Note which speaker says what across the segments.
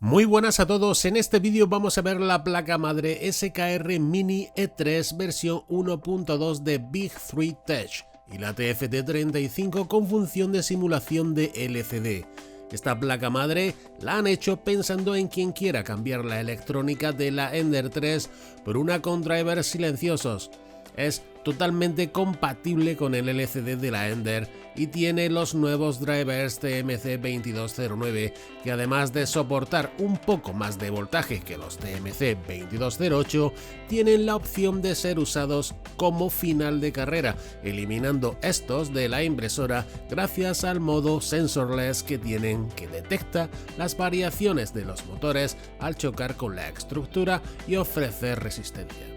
Speaker 1: Muy buenas a todos, en este vídeo vamos a ver la placa madre SKR Mini E3 versión 1.2 de Big3 Tech y la TFT35 con función de simulación de LCD. Esta placa madre la han hecho pensando en quien quiera cambiar la electrónica de la Ender 3 por una con drivers silenciosos. Es totalmente compatible con el LCD de la Ender y tiene los nuevos drivers TMC2209 que, además de soportar un poco más de voltaje que los TMC2208, tienen la opción de ser usados como final de carrera, eliminando estos de la impresora gracias al modo sensorless que tienen, que detecta las variaciones de los motores al chocar con la estructura y ofrecer resistencia.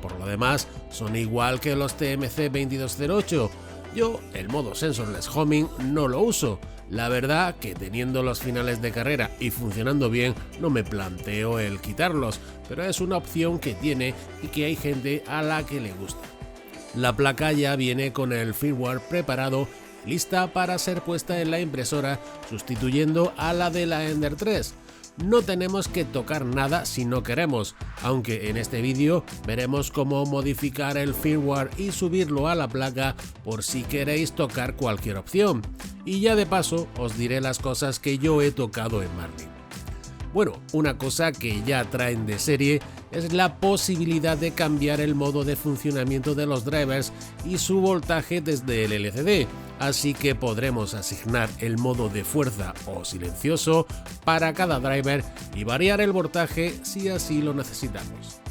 Speaker 1: Por lo demás, son igual que los TMC2208. Yo el modo Sensorless Homing no lo uso. La verdad que teniendo los finales de carrera y funcionando bien, no me planteo el quitarlos, pero es una opción que tiene y que hay gente a la que le gusta. La placa ya viene con el firmware preparado, lista para ser puesta en la impresora, sustituyendo a la de la Ender 3. No tenemos que tocar nada si no queremos, aunque en este vídeo veremos cómo modificar el firmware y subirlo a la placa por si queréis tocar cualquier opción. Y ya de paso os diré las cosas que yo he tocado en Marlin. Bueno, una cosa que ya traen de serie es la posibilidad de cambiar el modo de funcionamiento de los drivers y su voltaje desde el LCD, así que podremos asignar el modo de fuerza o silencioso para cada driver y variar el voltaje si así lo necesitamos.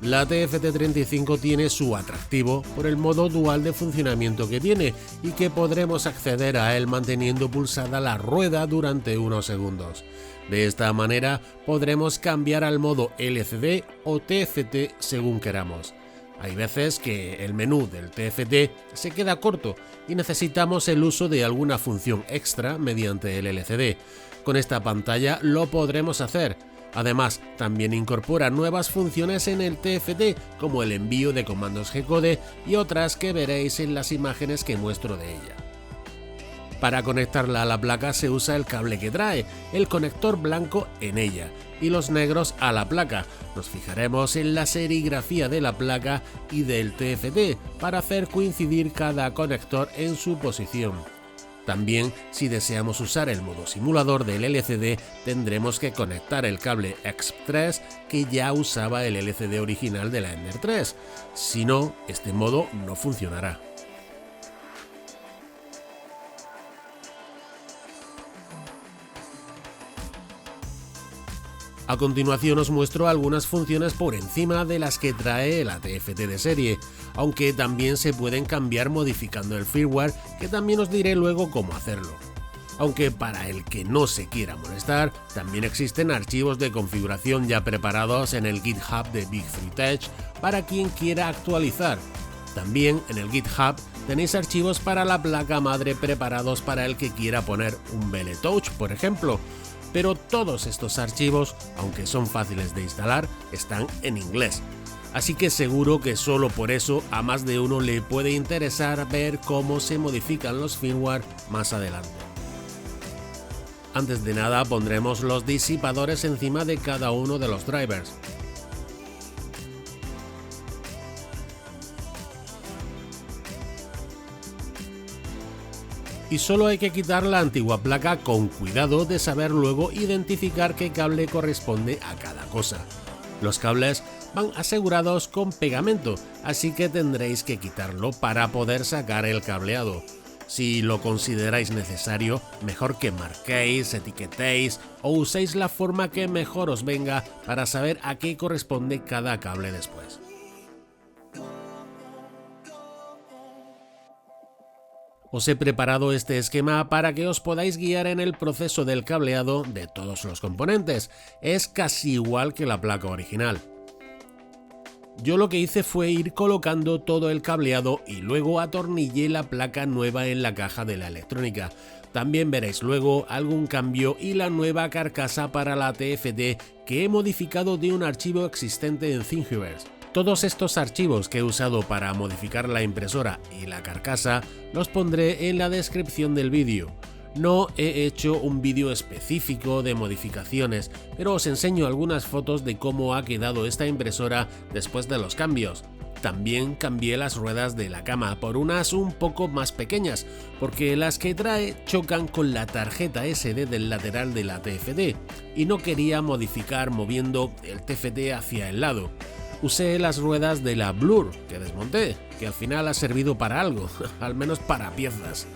Speaker 1: La TFT35 tiene su atractivo por el modo dual de funcionamiento que tiene y que podremos acceder a él manteniendo pulsada la rueda durante unos segundos. De esta manera podremos cambiar al modo LCD o TFT según queramos. Hay veces que el menú del TFT se queda corto y necesitamos el uso de alguna función extra mediante el LCD. Con esta pantalla lo podremos hacer. Además, también incorpora nuevas funciones en el TFT, como el envío de comandos G-code y otras que veréis en las imágenes que muestro de ella. Para conectarla a la placa se usa el cable que trae, el conector blanco en ella y los negros a la placa. Nos fijaremos en la serigrafía de la placa y del TFT para hacer coincidir cada conector en su posición. También, si deseamos usar el modo simulador del LCD, tendremos que conectar el cable EXP3 que ya usaba el LCD original de la Ender 3. Si no, este modo no funcionará. A continuación os muestro algunas funciones por encima de las que trae la TFT de serie, aunque también se pueden cambiar modificando el firmware, que también os diré luego cómo hacerlo. Aunque para el que no se quiera molestar, también existen archivos de configuración ya preparados en el GitHub de Big3 Tech para quien quiera actualizar. También en el GitHub tenéis archivos para la placa madre preparados para el que quiera poner un VLTouch, por ejemplo. Pero todos estos archivos, aunque son fáciles de instalar, están en inglés. Así que seguro que solo por eso a más de uno le puede interesar ver cómo se modifican los firmware más adelante. Antes de nada pondremos los disipadores encima de cada uno de los drivers. Y solo hay que quitar la antigua placa con cuidado de saber luego identificar qué cable corresponde a cada cosa. Los cables van asegurados con pegamento, así que tendréis que quitarlo para poder sacar el cableado. Si lo consideráis necesario, mejor que marquéis, etiquetéis o uséis la forma que mejor os venga para saber a qué corresponde cada cable después. Os he preparado este esquema para que os podáis guiar en el proceso del cableado de todos los componentes. Es casi igual que la placa original. Yo lo que hice fue ir colocando todo el cableado y luego atornillé la placa nueva en la caja de la electrónica. También veréis luego algún cambio y la nueva carcasa para la TFT que he modificado de un archivo existente en Thingiverse. Todos estos archivos que he usado para modificar la impresora y la carcasa los pondré en la descripción del vídeo. No he hecho un vídeo específico de modificaciones, pero os enseño algunas fotos de cómo ha quedado esta impresora después de los cambios. También cambié las ruedas de la cama por unas un poco más pequeñas, porque las que trae chocan con la tarjeta SD del lateral de la TFT, y no quería modificar moviendo el TFT hacia el lado. Usé las ruedas de la Blur que desmonté, que al final ha servido para algo, al menos para piezas.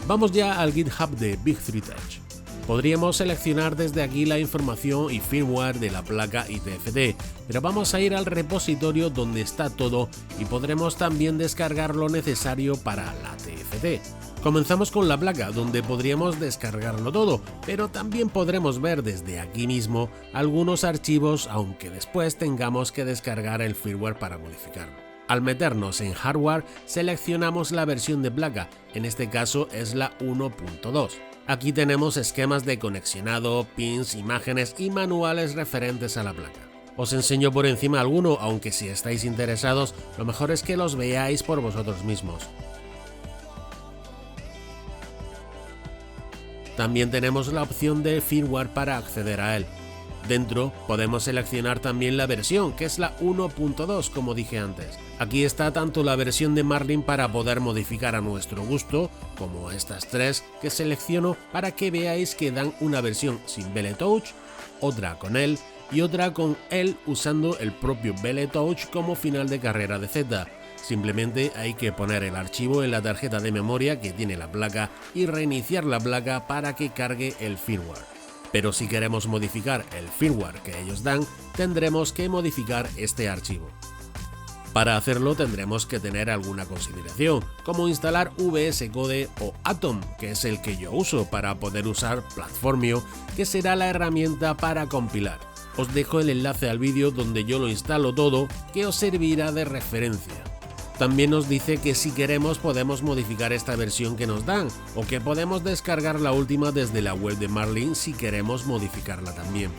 Speaker 1: Vamos ya al GitHub de Big3Tech. Podríamos seleccionar desde aquí la información y firmware de la placa y TFT, pero vamos a ir al repositorio donde está todo y podremos también descargar lo necesario para la TFT. Comenzamos con la placa, donde podríamos descargarlo todo, pero también podremos ver desde aquí mismo algunos archivos, aunque después tengamos que descargar el firmware para modificarlo. Al meternos en hardware, seleccionamos la versión de placa, en este caso es la 1.2. Aquí tenemos esquemas de conexionado, pins, imágenes y manuales referentes a la placa. Os enseño por encima alguno, aunque si estáis interesados, lo mejor es que los veáis por vosotros mismos. También tenemos la opción de firmware para acceder a él. Dentro podemos seleccionar también la versión, que es la 1.2 como dije antes. Aquí está tanto la versión de Marlin para poder modificar a nuestro gusto, como estas tres que selecciono para que veáis que dan una versión sin VLTouch, otra con él y otra con él usando el propio VLTouch como final de carrera de Z. Simplemente hay que poner el archivo en la tarjeta de memoria que tiene la placa y reiniciar la placa para que cargue el firmware. Pero si queremos modificar el firmware que ellos dan, tendremos que modificar este archivo. Para hacerlo tendremos que tener alguna consideración, como instalar VS Code o Atom, que es el que yo uso para poder usar Platformio, que será la herramienta para compilar. Os dejo el enlace al vídeo donde yo lo instalo todo, que os servirá de referencia. También nos dice que si queremos podemos modificar esta versión que nos dan, o que podemos descargar la última desde la web de Marlin si queremos modificarla también.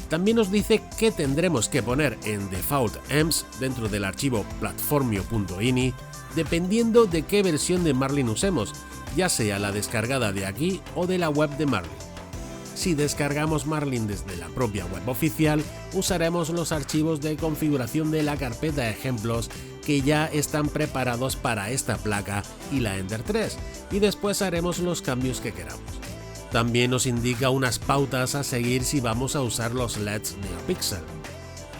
Speaker 1: También nos dice que tendremos que poner en default EMS dentro del archivo platformio.ini dependiendo de qué versión de Marlin usemos, ya sea la descargada de aquí o de la web de Marlin. Si descargamos Marlin desde la propia web oficial, usaremos los archivos de configuración de la carpeta ejemplos que ya están preparados para esta placa y la Ender 3, y después haremos los cambios que queramos. También nos indica unas pautas a seguir si vamos a usar los LEDs NeoPixel,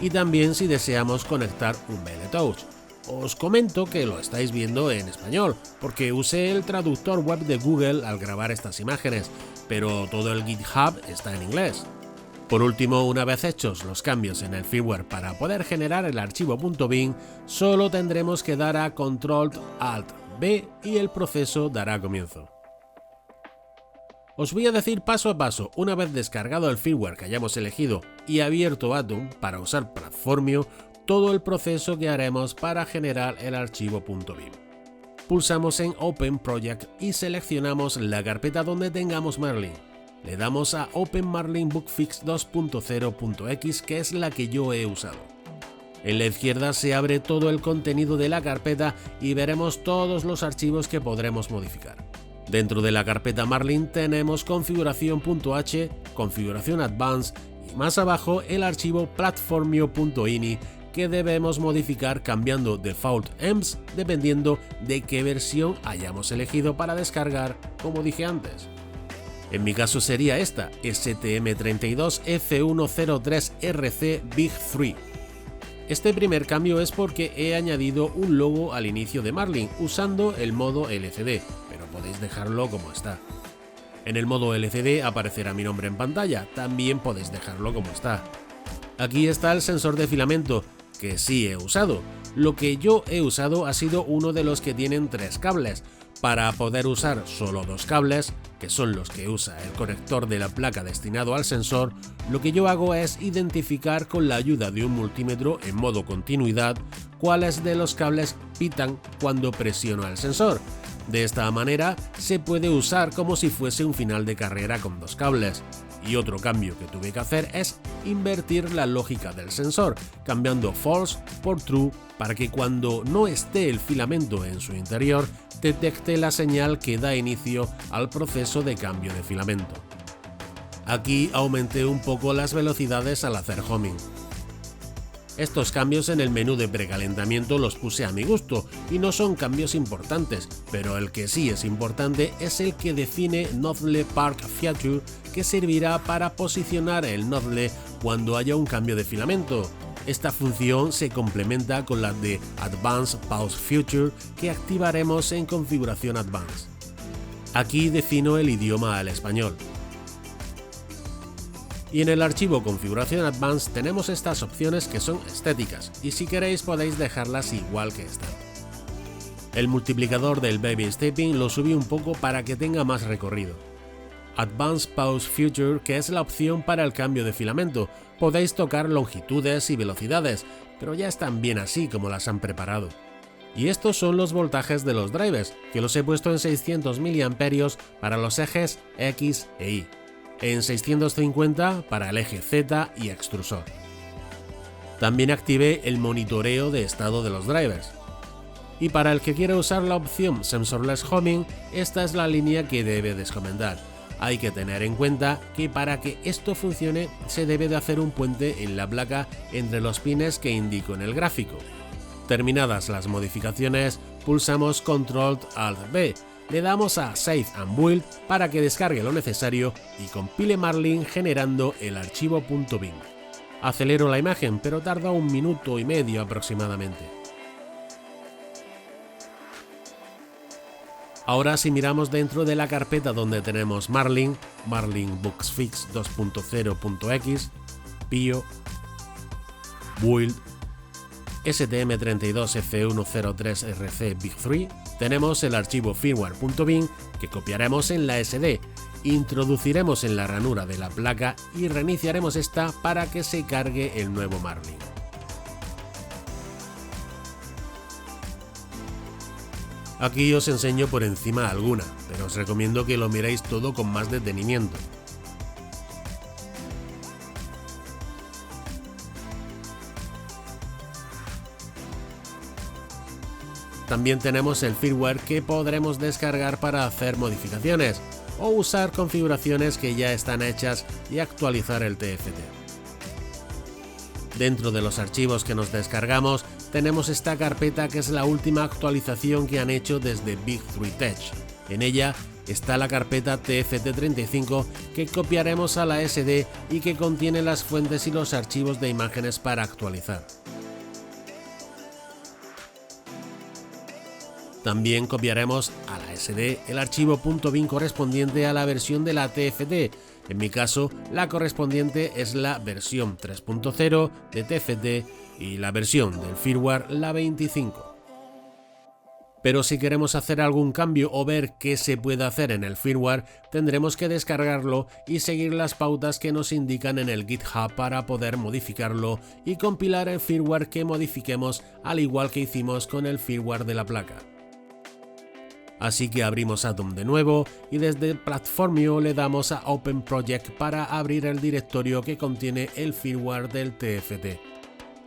Speaker 1: y también si deseamos conectar un VLTouch. Os comento que lo estáis viendo en español, porque usé el traductor web de Google al grabar estas imágenes, pero todo el GitHub está en inglés. Por último, una vez hechos los cambios en el firmware para poder generar el archivo .bin, solo tendremos que dar a Ctrl-Alt-B y el proceso dará comienzo. Os voy a decir paso a paso, una vez descargado el firmware que hayamos elegido y abierto Atom para usar Platformio, todo el proceso que haremos para generar el archivo .bin. Pulsamos en Open Project y seleccionamos la carpeta donde tengamos Marlin. Le damos a Open Marlin Bugfix 2.0.x, que es la que yo he usado. En la izquierda se abre todo el contenido de la carpeta y veremos todos los archivos que podremos modificar. Dentro de la carpeta Marlin tenemos configuración.h, configuración advanced y más abajo el archivo platformio.ini que debemos modificar cambiando default EMS dependiendo de qué versión hayamos elegido para descargar, como dije antes. En mi caso sería esta, STM32F103RC Big 3. Este primer cambio es porque he añadido un logo al inicio de Marlin usando el modo LCD, pero podéis dejarlo como está. En el modo LCD aparecerá mi nombre en pantalla, también podéis dejarlo como está. Aquí está el sensor de filamento, que sí he usado. Lo que yo he usado ha sido uno de los que tienen 3 cables. Para poder usar solo 2 cables, que son los que usa el conector de la placa destinado al sensor, lo que yo hago es identificar con la ayuda de un multímetro en modo continuidad cuáles de los cables pitan cuando presiono el sensor. De esta manera se puede usar como si fuese un final de carrera con 2 cables. Y otro cambio que tuve que hacer es invertir la lógica del sensor, cambiando false por true para que cuando no esté el filamento en su interior, detecte la señal que da inicio al proceso de cambio de filamento. Aquí aumenté un poco las velocidades al hacer homing. Estos cambios en el menú de precalentamiento los puse a mi gusto y no son cambios importantes, pero el que sí es importante es el que define Nozzle Park Feature, que servirá para posicionar el nozzle cuando haya un cambio de filamento. Esta función se complementa con la de Advanced Pause Feature que activaremos en configuración Advanced. Aquí defino el idioma al español. Y en el archivo Configuración Advanced tenemos estas opciones que son estéticas y si queréis podéis dejarlas igual que están. El multiplicador del Baby Stepping lo subí un poco para que tenga más recorrido. Advanced Pause Feature, que es la opción para el cambio de filamento, podéis tocar longitudes y velocidades, pero ya están bien así como las han preparado. Y estos son los voltajes de los drivers, que los he puesto en 600 mA para los ejes X e Y. En 650 para el eje Z y extrusor. También activé el monitoreo de estado de los drivers. Y para el que quiera usar la opción Sensorless Homing, esta es la línea que debe descomendar. Hay que tener en cuenta que para que esto funcione se debe de hacer un puente en la placa entre los pines que indico en el gráfico. Terminadas las modificaciones, pulsamos Ctrl+Alt+B. Le damos a Save and Build para que descargue lo necesario y compile Marlin generando el archivo .bin. Acelero la imagen, pero tarda 1 minuto y medio aproximadamente. Ahora si miramos dentro de la carpeta donde tenemos Marlin, Marlin Bugfix 2.0.x, PIO, Build, STM32F103RC Big 3, tenemos el archivo firmware.bin que copiaremos en la SD, introduciremos en la ranura de la placa y reiniciaremos esta para que se cargue el nuevo Marlin. Aquí os enseño por encima alguna, pero os recomiendo que lo miréis todo con más detenimiento. También tenemos el firmware que podremos descargar para hacer modificaciones o usar configuraciones que ya están hechas y actualizar el TFT. Dentro de los archivos que nos descargamos tenemos esta carpeta que es la última actualización que han hecho desde Big 3 Tech. En ella está la carpeta TFT35 que copiaremos a la SD y que contiene las fuentes y los archivos de imágenes para actualizar. También copiaremos a la SD el archivo .bin correspondiente a la versión de la TFT. En mi caso, la correspondiente es la versión 3.0 de TFT y la versión del firmware la 25. Pero si queremos hacer algún cambio o ver qué se puede hacer en el firmware, tendremos que descargarlo y seguir las pautas que nos indican en el GitHub para poder modificarlo y compilar el firmware que modifiquemos, al igual que hicimos con el firmware de la placa. Así que abrimos Atom de nuevo y desde Platformio le damos a Open Project para abrir el directorio que contiene el firmware del TFT.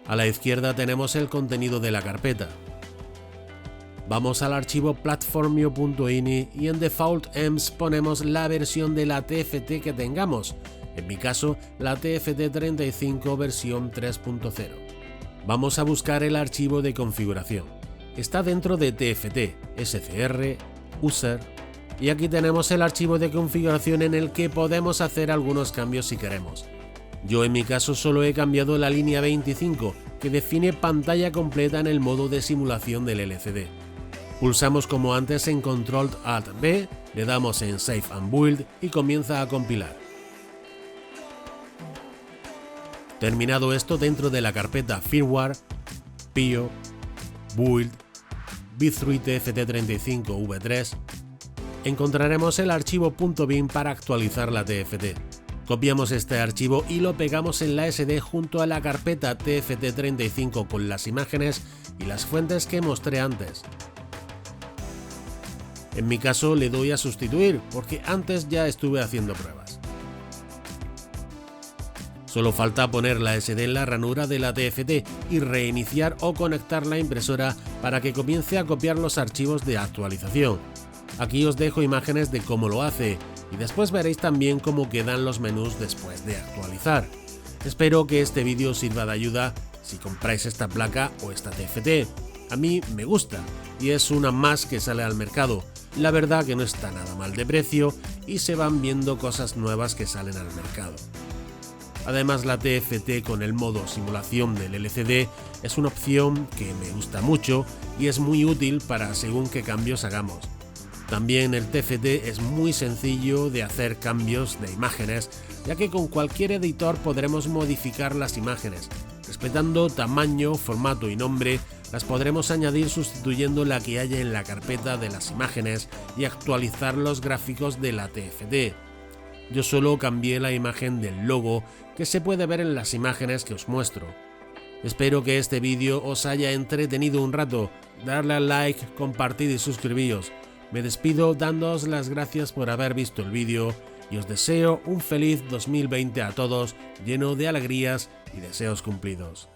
Speaker 1: A la izquierda tenemos el contenido de la carpeta. Vamos al archivo platformio.ini y en Default Emps ponemos la versión de la TFT que tengamos, en mi caso la TFT35 versión 3.0. Vamos a buscar el archivo de configuración. Está dentro de TFT, SCR, User, y aquí tenemos el archivo de configuración en el que podemos hacer algunos cambios si queremos. Yo en mi caso solo he cambiado la línea 25, que define pantalla completa en el modo de simulación del LCD. Pulsamos como antes en Ctrl-Alt-B, le damos en Save and Build y comienza a compilar. Terminado esto, dentro de la carpeta Firmware, PIO, Build, Bit3 TFT35 V3, encontraremos el archivo .bin para actualizar la TFT. Copiamos este archivo y lo pegamos en la SD junto a la carpeta TFT35 con las imágenes y las fuentes que mostré antes. En mi caso le doy a sustituir porque antes ya estuve haciendo pruebas. Solo falta poner la SD en la ranura de la TFT y reiniciar o conectar la impresora para que comience a copiar los archivos de actualización. Aquí os dejo imágenes de cómo lo hace y después veréis también cómo quedan los menús después de actualizar. Espero que este vídeo sirva de ayuda si compráis esta placa o esta TFT. A mí me gusta y es una más que sale al mercado. La verdad que no está nada mal de precio y se van viendo cosas nuevas que salen al mercado. Además, la TFT con el modo simulación del LCD es una opción que me gusta mucho y es muy útil para según qué cambios hagamos. También el TFT es muy sencillo de hacer cambios de imágenes, ya que con cualquier editor podremos modificar las imágenes. Respetando tamaño, formato y nombre, las podremos añadir sustituyendo la que haya en la carpeta de las imágenes y actualizar los gráficos de la TFT. Yo solo cambié la imagen del logo que se puede ver en las imágenes que os muestro. Espero que este vídeo os haya entretenido un rato. Darle al like, compartid y suscribíos. Me despido dándoos las gracias por haber visto el vídeo y os deseo un feliz 2020 a todos, lleno de alegrías y deseos cumplidos.